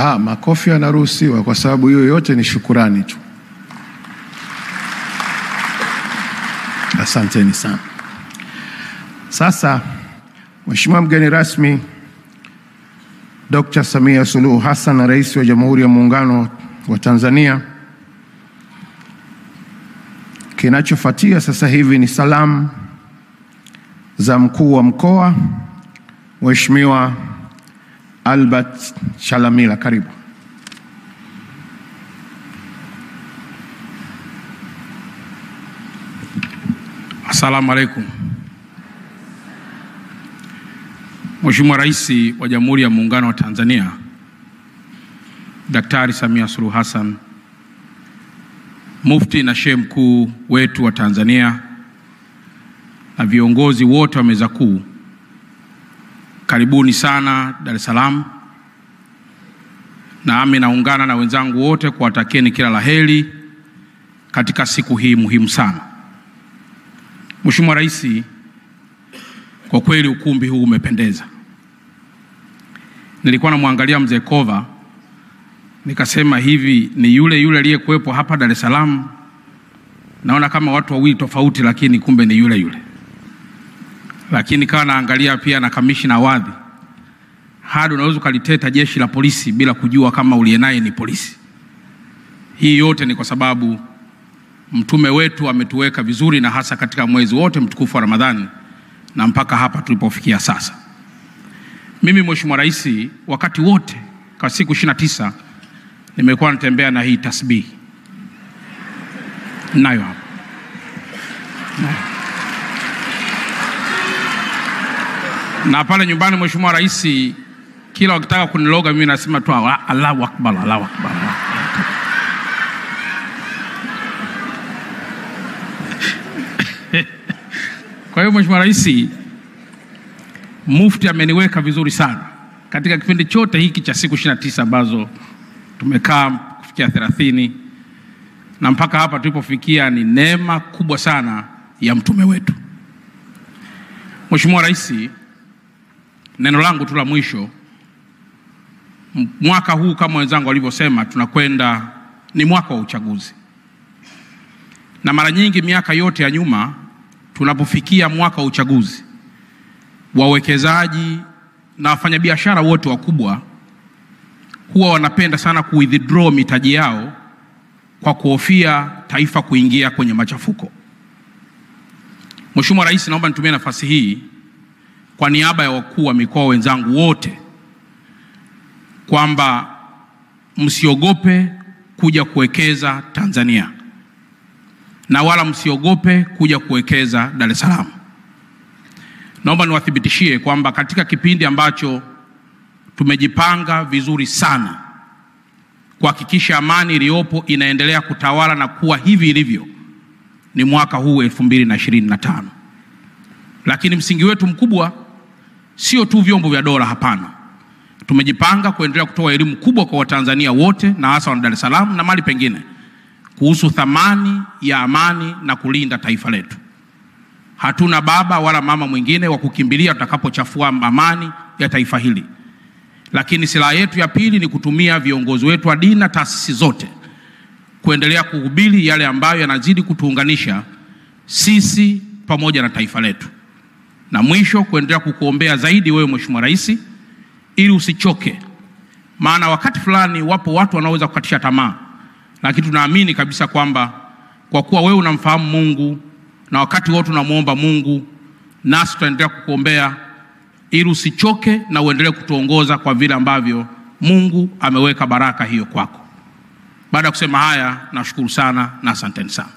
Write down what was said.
Makofi yanaruhusiwa kwa sababu hiyo yote ni shukurani tu. Asanteni sana. Sasa Mheshimiwa mgeni rasmi Dr. Samia Suluhu Hassan, Rais wa Jamhuri ya Muungano wa Tanzania, kinachofuatia sasa hivi ni salamu za mkuu wa mkoa Mheshimiwa Albert Chalamila. Karibu. Asalamu alaikum. Mheshimiwa Rais wa Jamhuri ya Muungano wa Tanzania Daktari Samia Suluhu Hassan, Mufti na Sheikh Mkuu wetu wa Tanzania na viongozi wote wa meza kuu, karibuni sana Dar es Salaam. Nami naungana na wenzangu wote kuwatakieni kila laheri katika siku hii muhimu sana. Mheshimiwa Rais, kwa kweli ukumbi huu umependeza. Nilikuwa namwangalia mzee Kova nikasema hivi ni yule aliyekuwepo hapa Dar es Salaam. Naona kama watu wawili tofauti, lakini kumbe ni yule. Lakini kawa naangalia pia na kamishna Wadhi. Hadi unaweza ukaliteta jeshi la polisi bila kujua kama ulienaye ni polisi. Hii yote ni kwa sababu mtume wetu ametuweka vizuri, na hasa katika mwezi wote mtukufu wa Ramadhani na mpaka hapa tulipofikia sasa. Mimi Mheshimiwa Rais, wakati wote kwa siku 29 nimekuwa natembea na hii tasbih. Nayo hapa. Na pale nyumbani Mheshimiwa Rais, kila wakitaka kuniloga mimi nasema tu Allahu Akbar, Allahu Akbar. Kwa hiyo Mheshimiwa Rais, Mufti ameniweka vizuri sana katika kipindi chote hiki cha siku 29 ambazo tumekaa kufikia 30 na mpaka hapa tulipofikia. Ni neema kubwa sana ya mtume wetu. Mheshimiwa Rais, neno langu tu la mwisho, mwaka huu kama wenzangu walivyosema, tunakwenda ni mwaka wa uchaguzi. Na mara nyingi miaka yote ya nyuma tunapofikia mwaka wa uchaguzi, wawekezaji na wafanyabiashara wote wakubwa huwa wanapenda sana withdraw mitaji yao kwa kuhofia taifa kuingia kwenye machafuko. Mheshimiwa Rais, naomba nitumie nafasi hii kwa niaba ya wakuu wa mikoa wenzangu wote kwamba msiogope kuja kuwekeza Tanzania, na wala msiogope kuja kuwekeza Dar es Salaam. Naomba niwathibitishie kwamba katika kipindi ambacho tumejipanga vizuri sana kuhakikisha amani iliyopo inaendelea kutawala na kuwa hivi ilivyo, ni mwaka huu 2025. Lakini msingi wetu mkubwa sio tu vyombo vya dola, hapana. Tumejipanga kuendelea kutoa elimu kubwa kwa Watanzania wote na hasa wa Dar es Salaam na mali pengine kuhusu thamani ya amani na kulinda taifa letu. Hatuna baba wala mama mwingine wa kukimbilia tutakapochafua amani ya taifa hili. Lakini silaha yetu ya pili ni kutumia viongozi wetu wa dini na taasisi zote kuendelea kuhubiri yale ambayo yanazidi kutuunganisha sisi pamoja na taifa letu. Na mwisho, kuendelea kukuombea zaidi wewe Mheshimiwa Rais ili usichoke. Maana wakati fulani wapo watu wanaweza kukatisha tamaa, lakini tunaamini kabisa kwamba kwa kuwa wewe unamfahamu Mungu na wakati wote unamuomba Mungu, nasi tutaendelea kukuombea ili usichoke na uendelee kutuongoza kwa vile ambavyo Mungu ameweka baraka hiyo kwako. Baada ya kusema haya, nashukuru sana na asanteni sana.